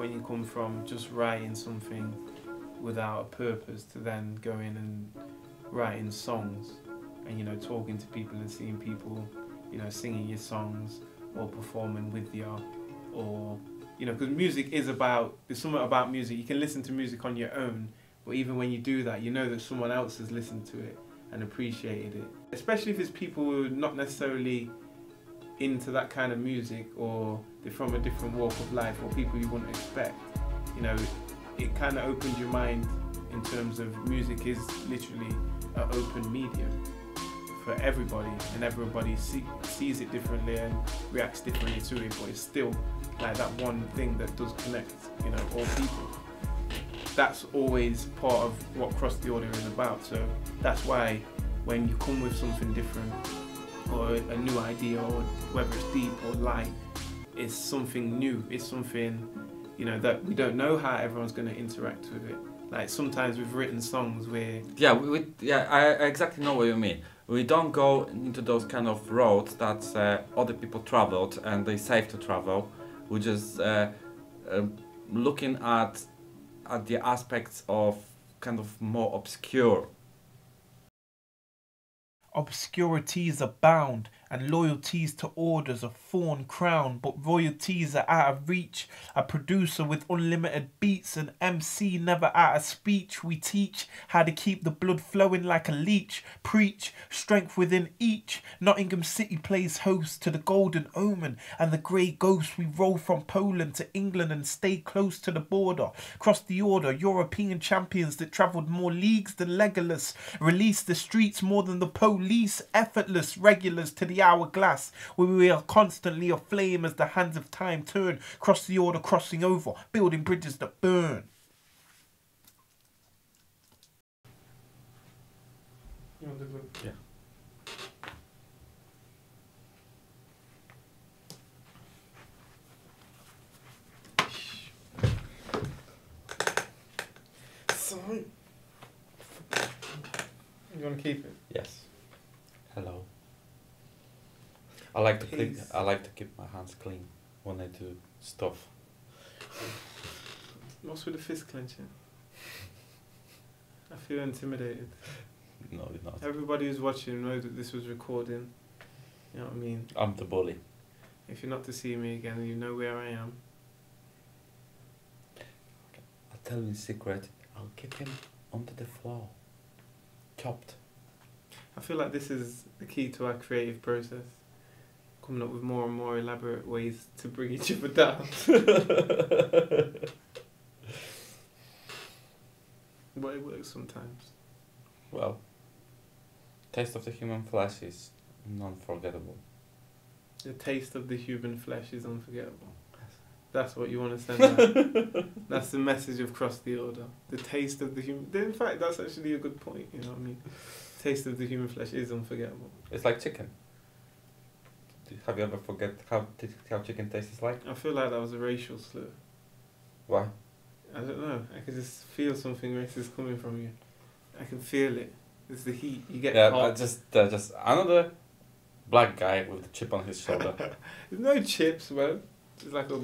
when you come from just writing something without a purpose to then going and writing songs and, you know, talking to people and seeing people, you know, singing your songs or performing with you, or, you know, because music is about, there's something about music. You can listen to music on your own, but even when you do that, you know that someone else has listened to it and appreciated it. Especially if it's people who are not necessarily into that kind of music, or they're from a different walk of life, or people you wouldn't expect. You know, it kind of opens your mind in terms of music is literally an open medium for everybody, and everybody sees it differently and reacts differently to it, but it's still like that one thing that does connect, you know, all people. That's always part of what Cross the Oder is about. So that's why when you come with something different, or a new idea, or whether it's deep or light, it's something new. It's something, you know, that we don't know how everyone's going to interact with it. Like sometimes we've written songs where... Yeah, I exactly know what you mean. We don't go into those kind of roads that other people traveled and they safe to travel. We're just looking at the aspects of kind of more obscure. Obscurities abound, and loyalties to orders a thorn crown, but royalties are out of reach. A producer with unlimited beats, an MC never out of speech. We teach how to keep the blood flowing like a leech. Preach strength within each. Nottingham City plays host to the Golden Omen and the Grey Ghost. We roll from Poland to England and stay close to the border. Cross the Oder, European champions that travelled more leagues than Legolas. Release the streets more than the police. Effortless regulars to the hourglass, where we are constantly aflame as the hands of time turn. Cross the Oder, crossing over, building bridges that burn. Yeah. Sorry. You want to keep it? Yes. Hello. I like to keep my hands clean when I do stuff. What's with the fist clenching? I feel intimidated. No, you're not. Everybody who's watching knows that this was recording. You know what I mean? I'm the bully. If you're not to see me again, you know where I am. I'll tell you in secret. I'll kick him onto the floor. Chopped. I feel like this is the key to our creative process. Coming up with more and more elaborate ways to bring each other down. But it works sometimes. Well, taste of the human flesh is unforgettable. The taste of the human flesh is unforgettable. That's what you want to send out. That's the message of Cross the Oder. The taste of the human... In fact, that's actually a good point, you know what I mean? Taste of the human flesh is unforgettable. It's like chicken. Have you ever forget how chicken tastes like? I feel like that was a racial slur. Why? I don't know. I can just feel something racist coming from you. I can feel it. It's the heat. You get hot. Just another black guy with a chip on his shoulder. There's no chips, man. It's like a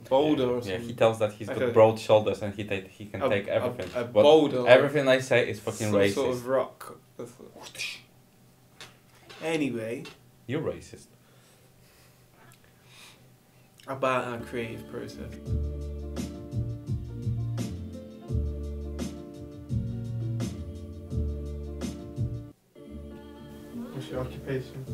boulder or something. Yeah, he tells that he's like got broad shoulders and he can take everything. A boulder. Everything I say is fucking racist. Some sort of rock. Anyway. You're racist. About our creative process. What's your occupation?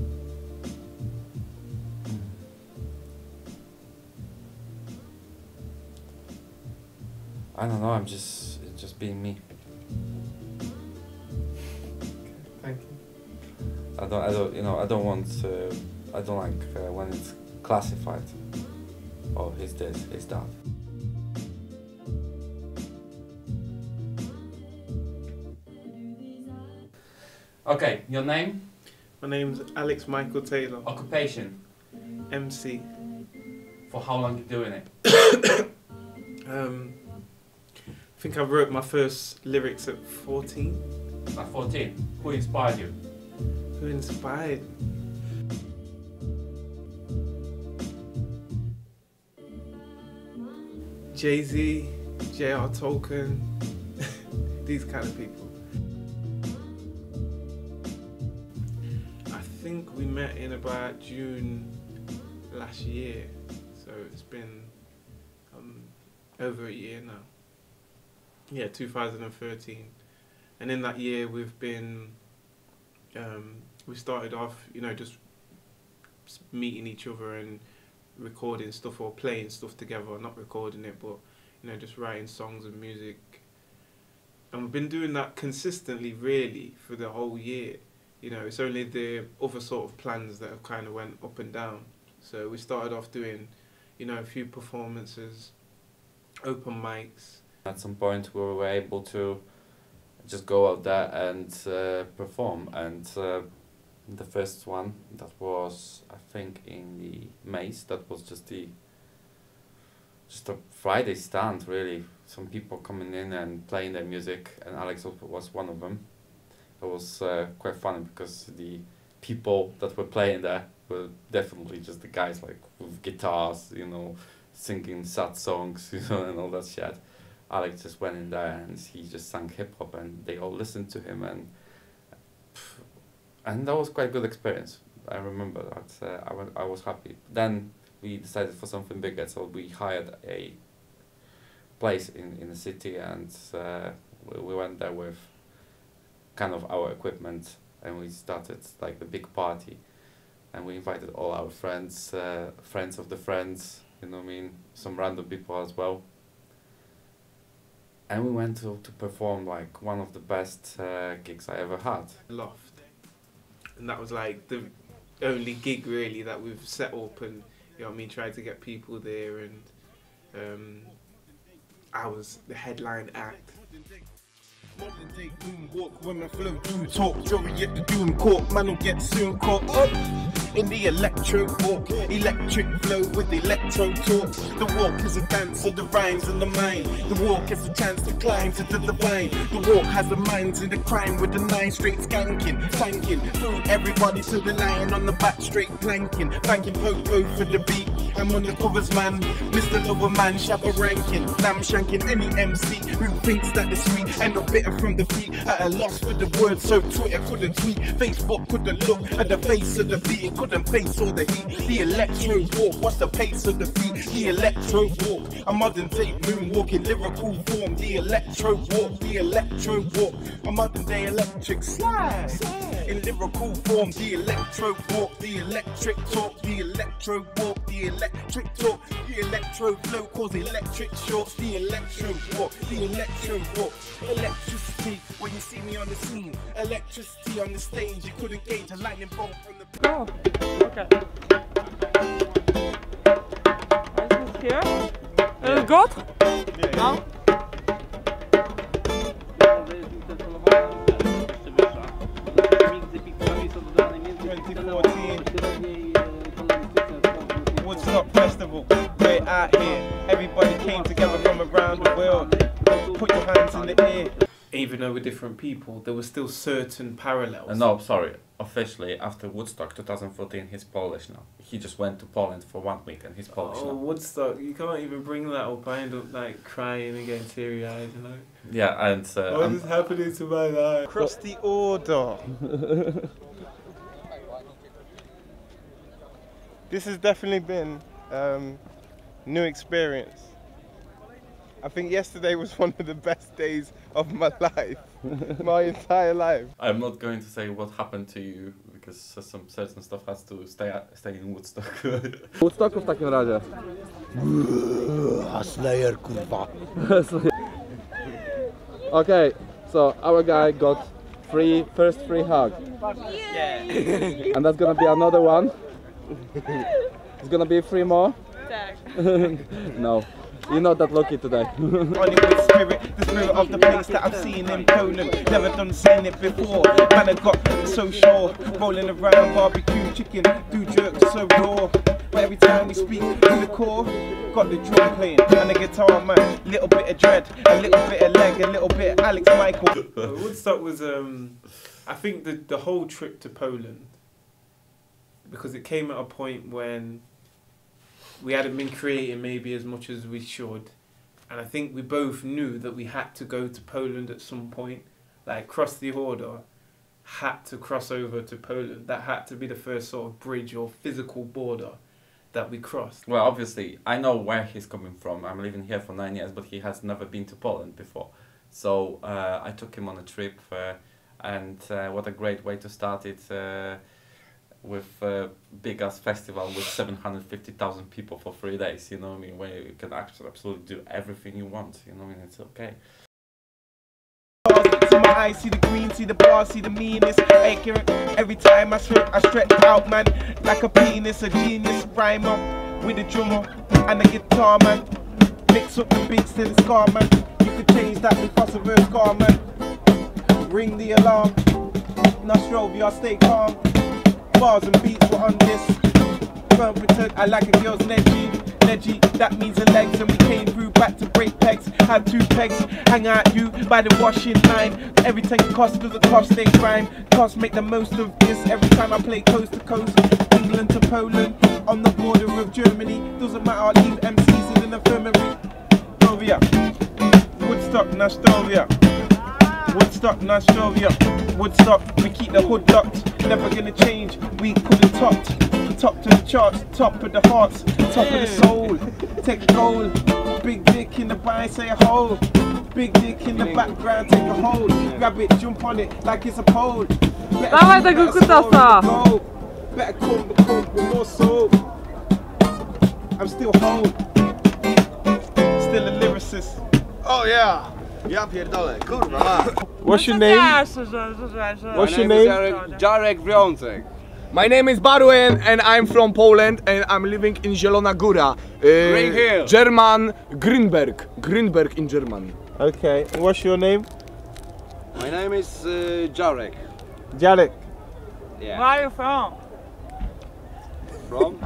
I don't know. I'm just being me. Thank you. I don't like when it's classified. Oh, he's this, he's that. Okay, your name? My name's Alex Michael Taylor. Occupation? MC. For how long you doing it? I think I wrote my first lyrics at 14. At 14? Who inspired you? Who inspired me? Jay-Z, J.R. Tolkien, these kind of people. I think we met in about June last year, so it's been over a year now. Yeah, 2013. And in that year we've been, we started off, you know, just meeting each other and recording stuff or playing stuff together, not recording it, but, you know, just writing songs and music. And we've been doing that consistently, really, for the whole year. You know, it's only the other sort of plans that have kind of went up and down. So we started off doing, you know, a few performances, open mics. At some point we were able to just go out there and perform, and the first one, that was I think in the Maze, that was just a Friday stand, really. Some people coming in and playing their music, and Alex was one of them. It was quite funny because the people that were playing there were definitely just the guys like with guitars, you know, singing sad songs, you know, and all that shit. Alex just went in there and he just sang hip hop, and they all listened to him, and that was quite a good experience. I remember that. I was happy. Then we decided for something bigger, so we hired a place in the city, and we went there with kind of our equipment, and we started like the big party, and we invited all our friends, friends of the friends, you know what I mean, some random people as well. And we went to perform like one of the best gigs I ever had. Loft. And that was like the only gig really that we've set up, and, you know what I mean, tried to get people there, and I was the headline act. Modern day moonwalk, women flow, doom talk, jury at the doom court, man will get soon caught up in the electro walk, electric flow with electro talk. The walk is a dance of the rhymes and the mind. The walk is a chance to climb to the divine. The walk has the minds in the crime with the 9 straight skanking, tanking through everybody to the line on the back straight planking, banking po-po for the beat. I'm on the covers, man, Mr. Lover Man, shabba ranking, lamb shanking any MC who thinks that the sweet end up bitter from the feet. At a loss for the words, so Twitter couldn't tweet, Facebook couldn't look at the face of the beat, it couldn't face all the heat. The electro walk, what's the pace of the feet? The electro walk, a modern day moonwalk in lyrical form. The electro walk, the electro walk, a modern day electric slide in lyrical form. The electro walk, the electric talk, the electro walk, the electric talk, the electro flow cause electric shorts. The electro walk, the electro walk, electricity when you see me on the scene, electricity on the stage. You couldn't gauge a lightning bolt from the. Go. Okay. Is this here? Is it good? Yeah. No? Woodstock Festival, we're out here. Everybody came together from around the world. Put your hands in the air. Even though we're different people, there were still certain parallels. No, sorry. Officially, after Woodstock 2014, he's Polish now. He just went to Poland for 1 week and he's Polish Oh, now. Woodstock, you can't even bring that up. I end up like crying and getting teary-eyed, you know. Yeah, and What is happening to my life? Cross the Oder. This has definitely been new experience. I think yesterday was one of the best days of my life, my entire life. I'm not going to say what happened to you because some certain stuff has to stay in Woodstock. Woodstocku w takim razie. Slayer, kurwa. Okay, so our guy got first free hug. Yeah. And that's gonna be another one. It's gonna be 3 more? No. You're not that lucky today. Hollywood spirit, the spirit of the place that I've seen in Poland. Never done seen it before. Man, I got so sure. Rolling around barbecue chicken, do jerks so raw. But every time we speak in the core, got the drum playing and the guitar man. Little bit of dread, a little bit of leg, a little bit of Alex Michael. Woodstock was, I think the whole trip to Poland, because it came at a point when we hadn't been creating maybe as much as we should, And I think we both knew that we had to go to Poland at some point. Like Cross the Oder had to cross over to Poland. That had to be the first sort of bridge or physical border that we crossed. Well, obviously, I know where he's coming from. I'm living here for 9 years, but he has never been to Poland before. So I took him on a trip, and what a great way to start it with a big-ass festival with 750,000 people for 3 days, you know what I mean, where you can actually absolutely do everything you want, you know what I mean, it's okay. See my eyes, see the green, see the bar, see the meanness. Accurate every time I stretch out, man, like a penis, a genius rhymer with a drummer and a guitar, man. Mix up the beats to the scar, man. You could change that with fast verse scar, man. Ring the alarm, Nostrovia, stay calm. Bars and beats were on this. Don't pretend I like a girl's nedgy. That means her legs, and we came through back to break pegs. Had 2 pegs, hang out you by the washing line. Everything cost doesn't cost, they rhyme. Cost make the most of this every time I play coast to coast. England to Poland, on the border of Germany. Doesn't matter, I leave MCs in an infirmary. Nostrovia, Woodstock, Nostrovia. Woodstock, Nostrovia. Woodstock, we keep the hood locked. Never gonna change, we couldn't top to the charts, top of the hearts, top of the soul. Take a goal, big dick in the by, say a hole. Big dick in the background, take a hold. Grab it, jump on it like it's a pole. Dawaj tego kutasa! Better come with more soul. I'm still home, still a lyricist. Oh yeah! Ja pierdolę, kurwa! What's your name? What's your name? Jarek Wiącek. My name is Barwen and I'm from Poland and I'm living in Zielona Góra. Green Hill. German Grünberg in German. Okay, and what's your name? My name is Jarek. Jarek. Yeah. Where are you from? From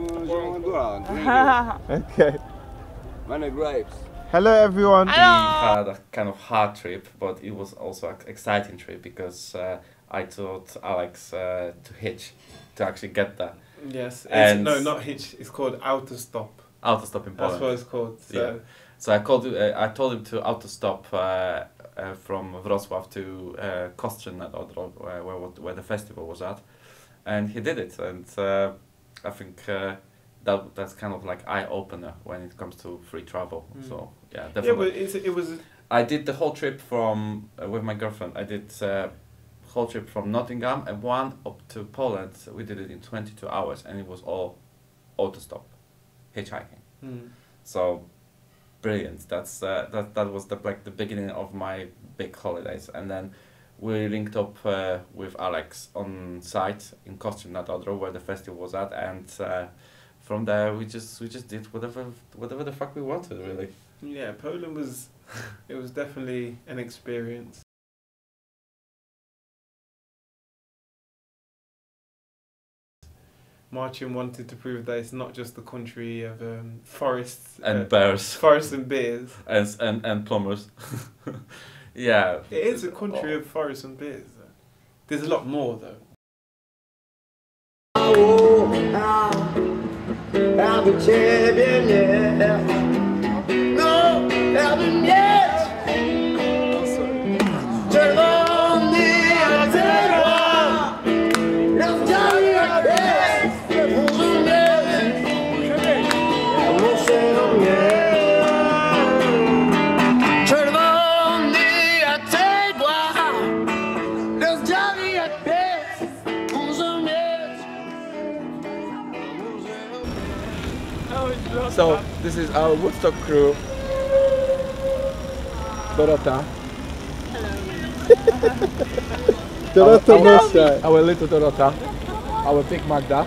Zielona Góra. Green Hill. Okay. Many grapes. Hello everyone. We had a kind of hard trip, but it was also an exciting trip because I taught Alex to hitch, to actually get there. Yes, And no, not hitch, it's called autostop. Autostop in Poland. That's what it's called. So. Yeah. So I told him to autostop from Wrocław to Kostrzyń nad Odrą, where the festival was at, and he did it. And I think that's kind of like eye opener when it comes to free travel. So yeah, definitely. Yeah, but it was. I did the whole trip from with my girlfriend. I did whole trip from Nottingham and one up to Poland. We did it in 22 hours, and it was all autostop, hitchhiking. So brilliant. That was the beginning of my big holidays, and then we linked up with Alex on site in Kostrzyń nad Odrą, where the festival was at, and from there we just did whatever the fuck we wanted, really. Yeah, Poland was it was definitely an experience. Marcin wanted to prove that it's not just the country of forests and bears, forests and bears, and plumbers. Yeah, it is a country of forests and bears. There's a lot more though. So this is our Woodstock crew. Dorota. Dorota, our little Dorota. Our big Magda.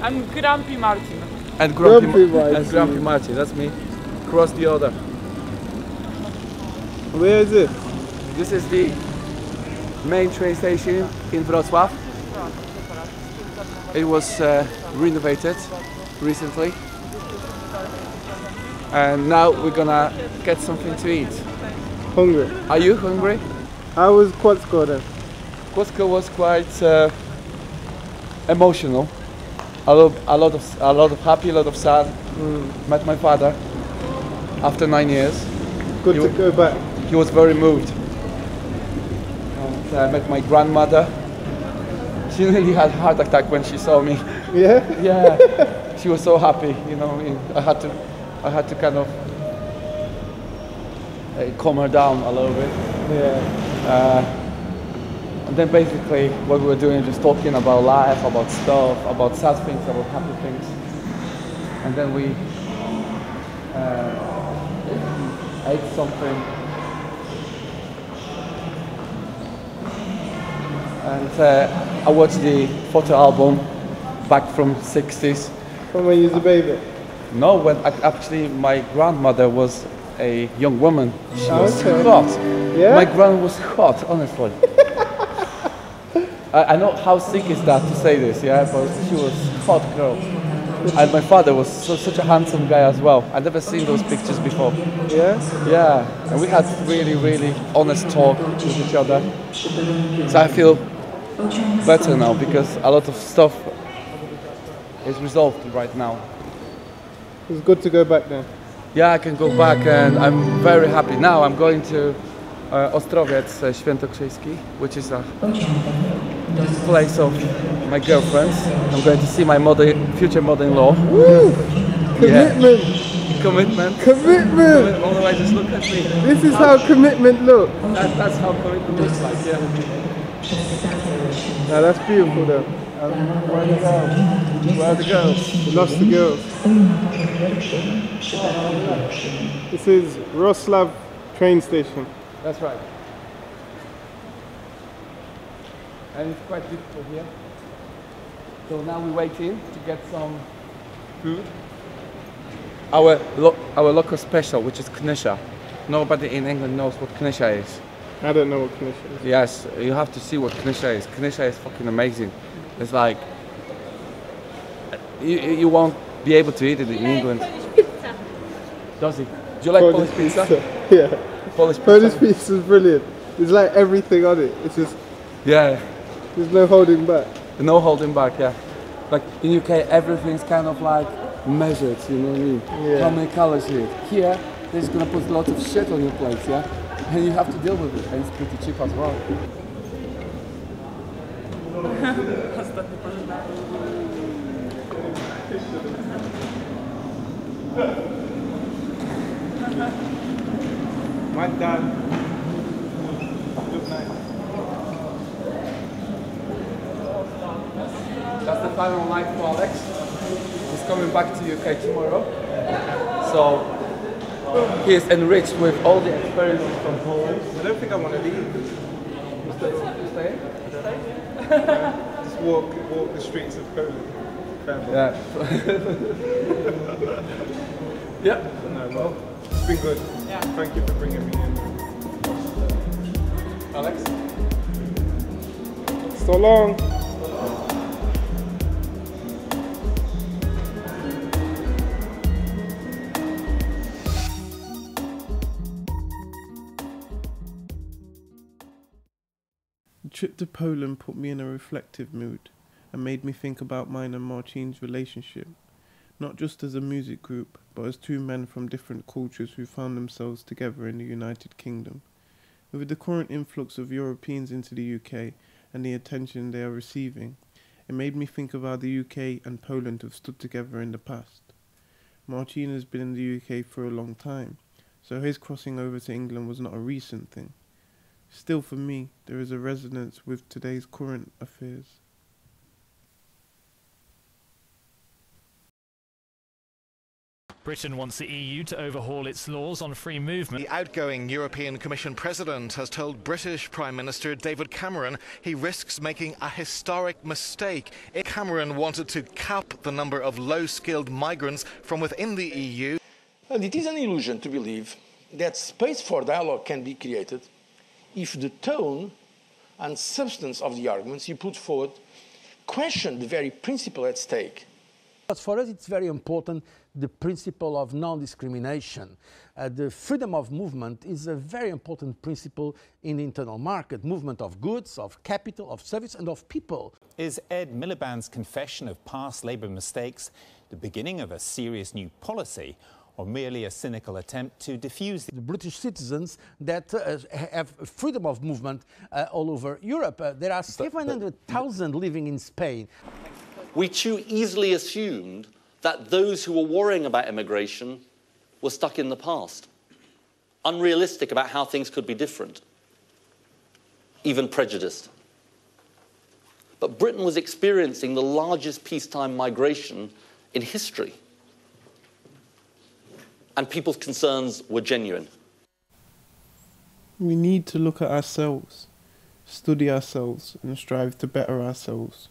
I'm Grumpy Marcin. And Grumpy Marcin, that's me. Cross the Oder. Where is it? This is the main train station in Wrocław. It was renovated recently. And now we're gonna get something to eat. Hungry. Are you hungry? How was Kłodzko then? Kłodzko was quite emotional. a lot of happy, a lot of sad. Met my father after 9 years. Good to go back. He was very moved. And I met my grandmother. She nearly had a heart attack when she saw me. Yeah? Yeah. She was so happy, you know. I had to kind of calm her down a little bit. Yeah. And then basically what we were doing, just talking about life, about stuff, about sad things, about happy things. And then we ate something. And I watched the photo album back from 60s. From when you was a baby? No, when actually my grandmother was a young woman. She was hot. Yeah? My grandma was hot, honestly. I know how sick is that to say this, yeah, but she was a hot girl. And my father was such a handsome guy as well. I'd never seen those pictures before. Yeah? Yeah, and we had really, really honest talk with each other. So I feel better now because a lot of stuff is resolved right now. It's good to go back then. Yeah, I can go back and I'm very happy. Now I'm going to Ostrowiec Świętokrzyski, which is a place of my girlfriend's. I'm going to see my future mother-in-law. Woo! Commitment! Yeah. Commitment! Commitment! Otherwise, just look at me. This is how commitment looks. That's how commitment looks like, yeah. Now that's beautiful though. Where are the girls? Where are the girls? We lost the girls. This is Wrocław train station. That's right. And it's quite beautiful here. So now we're waiting to get some food. Our local special, which is knisha. Nobody in England knows what knisha is. I don't know what knisha is. Yes, you have to see what knisha is. Knisha is fucking amazing. It's like you won't be able to eat it in England. Does it? Do you like Polish pizza? Yeah. Polish pizza is brilliant. There's like everything on it. It's just yeah. There's no holding back. No holding back, yeah. Like in UK, everything's kind of like measured. You know what I mean? Yeah. How many calories you eat. Here, they're just gonna put lots of shit on your plate, yeah. And you have to deal with it, and it's pretty cheap as well. My dad looked nice. That's the final night for Alex. He's coming back to UK tomorrow. So he is enriched with all the experiences from Poland. I don't think I want to leave. You stay? Just walk the streets of Poland. Yeah. Yeah. No, well, it's been good. Yeah. Thank you for bringing me in. Alex? So long. The trip to Poland put me in a reflective mood and made me think about mine and Marcin's relationship, not just as a music group, but as two men from different cultures who found themselves together in the United Kingdom. With the current influx of Europeans into the UK and the attention they are receiving, it made me think of how the UK and Poland have stood together in the past. Marcin has been in the UK for a long time, so his crossing over to England was not a recent thing. Still, for me, there is a resonance with today's current affairs. Britain wants the EU to overhaul its laws on free movement. The outgoing European Commission President has told British Prime Minister David Cameron he risks making a historic mistake. Cameron wanted to cap the number of low-skilled migrants from within the EU. And it is an illusion to believe that space for dialogue can be created if the tone and substance of the arguments you put forward question the very principle at stake. But for us, it's very important, the principle of non-discrimination. The freedom of movement is a very important principle in the internal market, movement of goods, of capital, of service, and of people. Is Ed Miliband's confession of past Labour mistakes the beginning of a serious new policy, or merely a cynical attempt to diffuse the British citizens that have freedom of movement all over Europe? There are 700,000 living in Spain. We too easily assumed that those who were worrying about immigration were stuck in the past, unrealistic about how things could be different, even prejudiced. But Britain was experiencing the largest peacetime migration in history, and people's concerns were genuine. We need to look at ourselves, study ourselves, and strive to better ourselves.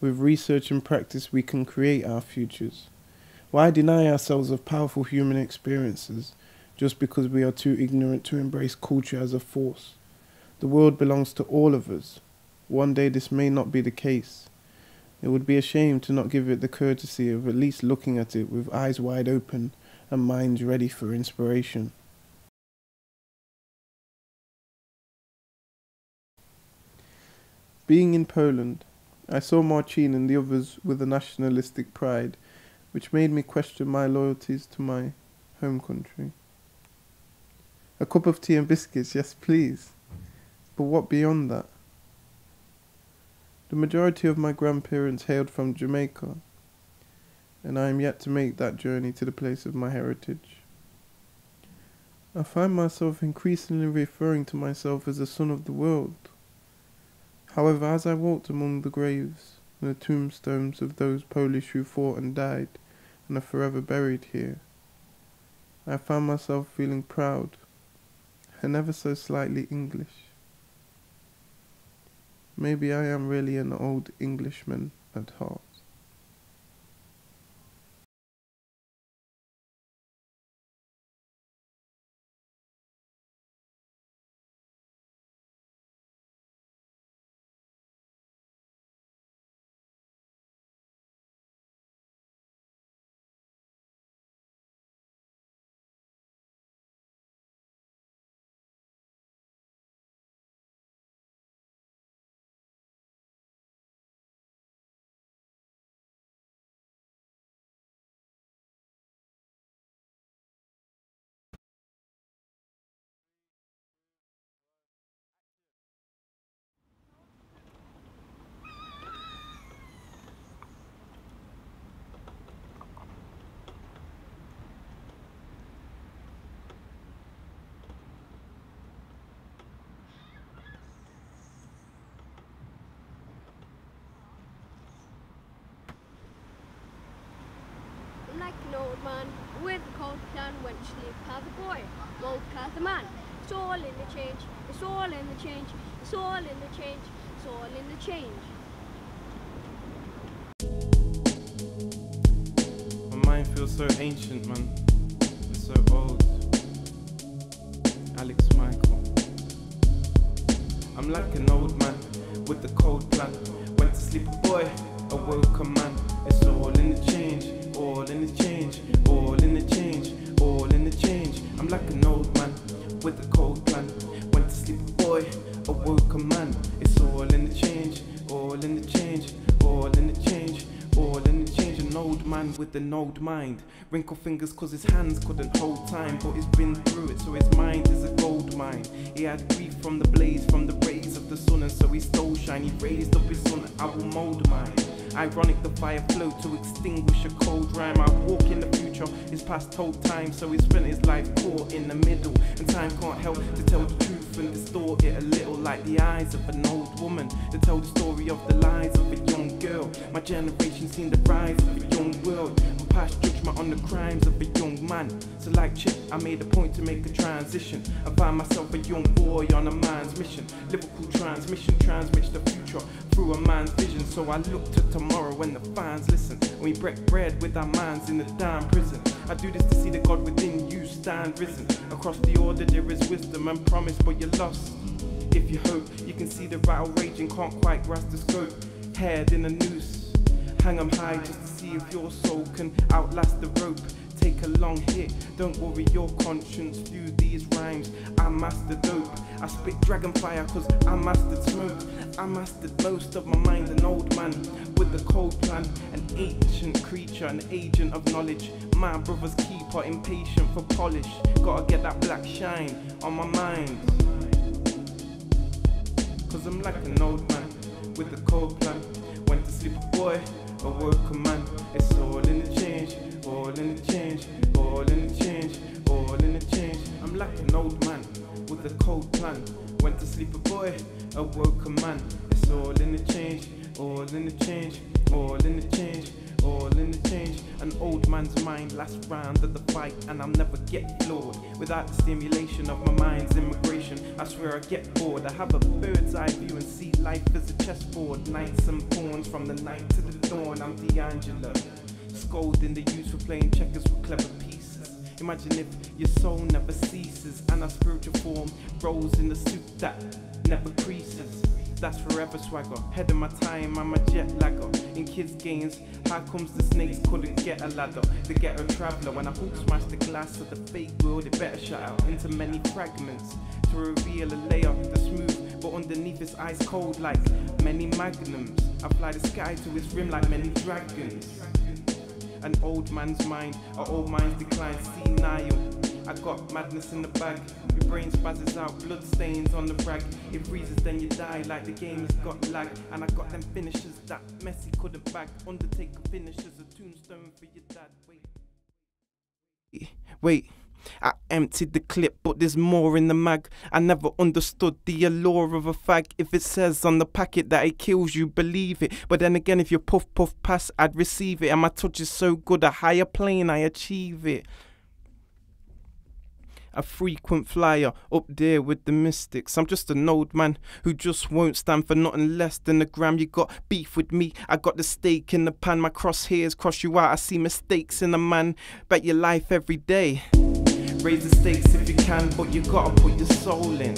With research and practice, we can create our futures. Why deny ourselves of powerful human experiences just because we are too ignorant to embrace culture as a force? The world belongs to all of us. One day this may not be the case. It would be a shame to not give it the courtesy of at least looking at it with eyes wide open and minds ready for inspiration. Being in Poland, I saw Marcin and the others with a nationalistic pride, which made me question my loyalties to my home country. A cup of tea and biscuits, yes please, but what beyond that? The majority of my grandparents hailed from Jamaica, and I am yet to make that journey to the place of my heritage. I find myself increasingly referring to myself as a son of the world. However, as I walked among the graves and the tombstones of those Polish who fought and died and are forever buried here, I found myself feeling proud and ever so slightly English. Maybe I am really an old Englishman at heart. Like an old man with a cold plan went to sleep as a boy, woke as a man. It's all in the change, it's all in the change, it's all in the change, it's all in the change. My mind feels so ancient, man. It's so old. Alex Michael. I'm like an old man with the cold plan. Went to sleep a boy, awoke a man. It's all in the change. All in the change, all in the change, all in the change. I'm like an old man with a cold plan. Went to sleep a boy, awoke a man. It's all in the change, all in the change, all in the change, all in the change. An old man with an old mind. Wrinkle fingers cause his hands couldn't hold time, but he's been through it so his mind is a gold mine. He had grief from the blaze, from the rays of the sun, and so he stole shine. He raised up his son, I will mould mine. Ironic, the fire flow to extinguish a cold rhyme. I walk in the future, his past told time, so he spent his life caught in the middle. And time can't help to tell the truth and distort it a little, like the eyes of an old woman to tell the story of the lies of a young girl. My generation seen the rise of a young world, and past judgment on the crimes of a young man. So like Chip, I made a point to make a transition. I find myself a young boy on a man's mission. Lyrical transmission transmits the future through a man's vision. So I look to tomorrow when the fans listen, and we break bread with our minds in the damn prison. I do this to see the God within you stand risen. Across the order there is wisdom and promise, but you're lost if you hope. You can see the rattle raging, can't quite grasp the scope. Head in a noose, Hang 'em high just to see if your soul can outlast the rope. Take a long hit, don't worry your conscience. Through these rhymes, I master dope. I spit dragon fire cause I mastered smoke. I mastered most of my mind, an old man with a cold plan. An ancient creature, an agent of knowledge. My brother's keeper, impatient for polish. Gotta get that black shine on my mind. Cause I'm like an old man with a cold plan. Went to sleep a boy, awoke a man. It's all in the change, all in the change, all in the change, all in the change. I'm like an old man with a cold plan. Went to sleep a boy, awoke a man. It's all in the change, all in the change, all in the change, all in the change. An old man's mind, last round of the fight, and I'll never get floored without the stimulation of my mind's immigration. I swear I get bored. I have a bird's eye view and see life as a chessboard. Knights and pawns from the night to the dawn. I'm D'Angelo, scolding the youth for playing checkers with clever pieces. Imagine if your soul never ceases and our spiritual form rolls in a suit that never creases. That's forever swagger, ahead of my time, I'm a jet lagger. In kids' games, how comes the snakes couldn't get a ladder? The ghetto traveller, when I hook smash the glass of the fake world, it better shut out into many fragments to reveal a layer that's smooth, but underneath it's ice cold like many magnums. I fly the sky to its rim like many dragons. An old man's mind, our old minds decline senile. I got madness in the bag. Your brain spazzes out, blood stains on the rag. It freezes, then you die like the game has got lag. And I got them finishers that Messi couldn't bag. Undertaker finishes a tombstone for your dad. Wait, I emptied the clip, but there's more in the mag. I never understood the allure of a fag. If it says on the packet that it kills you, believe it. But then again, if you puff pass, I'd receive it. And my touch is so good, a higher plane, I achieve it. A frequent flyer up there with the mystics. I'm just an old man who just won't stand for nothing less than a gram. You got beef with me, I got the steak in the pan. My crosshairs cross you out, I see mistakes in a man. Bet your life every day. Raise the stakes if you can, but you gotta put your soul in.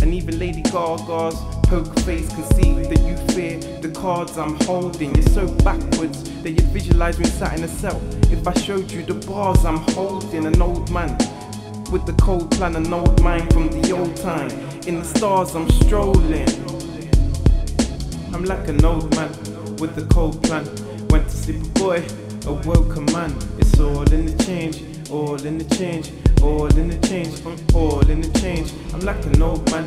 And even Lady Gaga's poker face can see that you fear the cards I'm holding. You're so backwards that you'd visualize me sat in a cell. If I showed you the bars I'm holding, an old man with the cold plan, an old mind from the old time. In the stars I'm strolling. I'm like an old man with the cold plan. Went to sleep a boy, awoke a man. It's all in the change, all in the change, all in the change, all in the change. I'm like an old man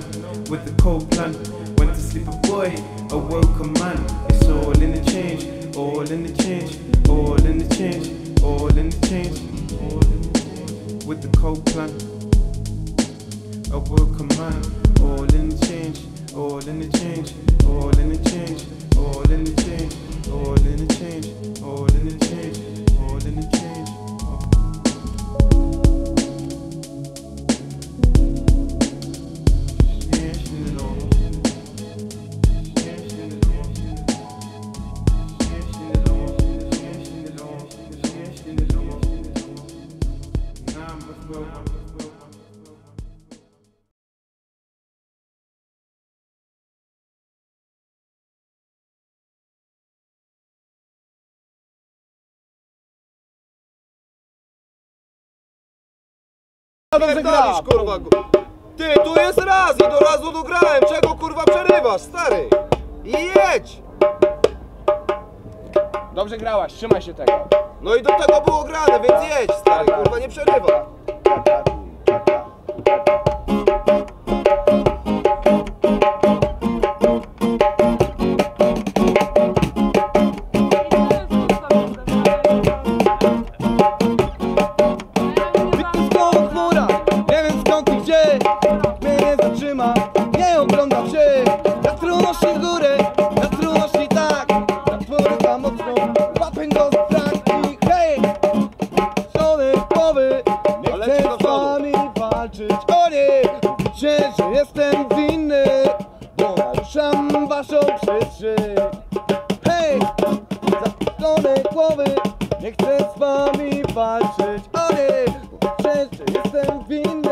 with the cold plan. Went to sleep a boy, awoke a man. It's all in the change, all in the change, all in the change, all in the change, all in the change. With the cold plan, awoke a man. All in the change, all in the change, all in the change, all in the change, all in the change, all in the change, all in the change. Pierdolisz, kurwa. Ty, tu jest raz i do razu dograłem. Czego kurwa przerywasz, stary? Jedź! Dobrze grałaś, trzymaj się tego. No i do tego było grane, więc jedź, stary, kurwa, nie przerywaj. Jestem winny, bo naruszam waszą przestrzeń. Hej, zapuszczone głowy, nie chcę z wami walczyć. O nie, bo przecież jestem winny.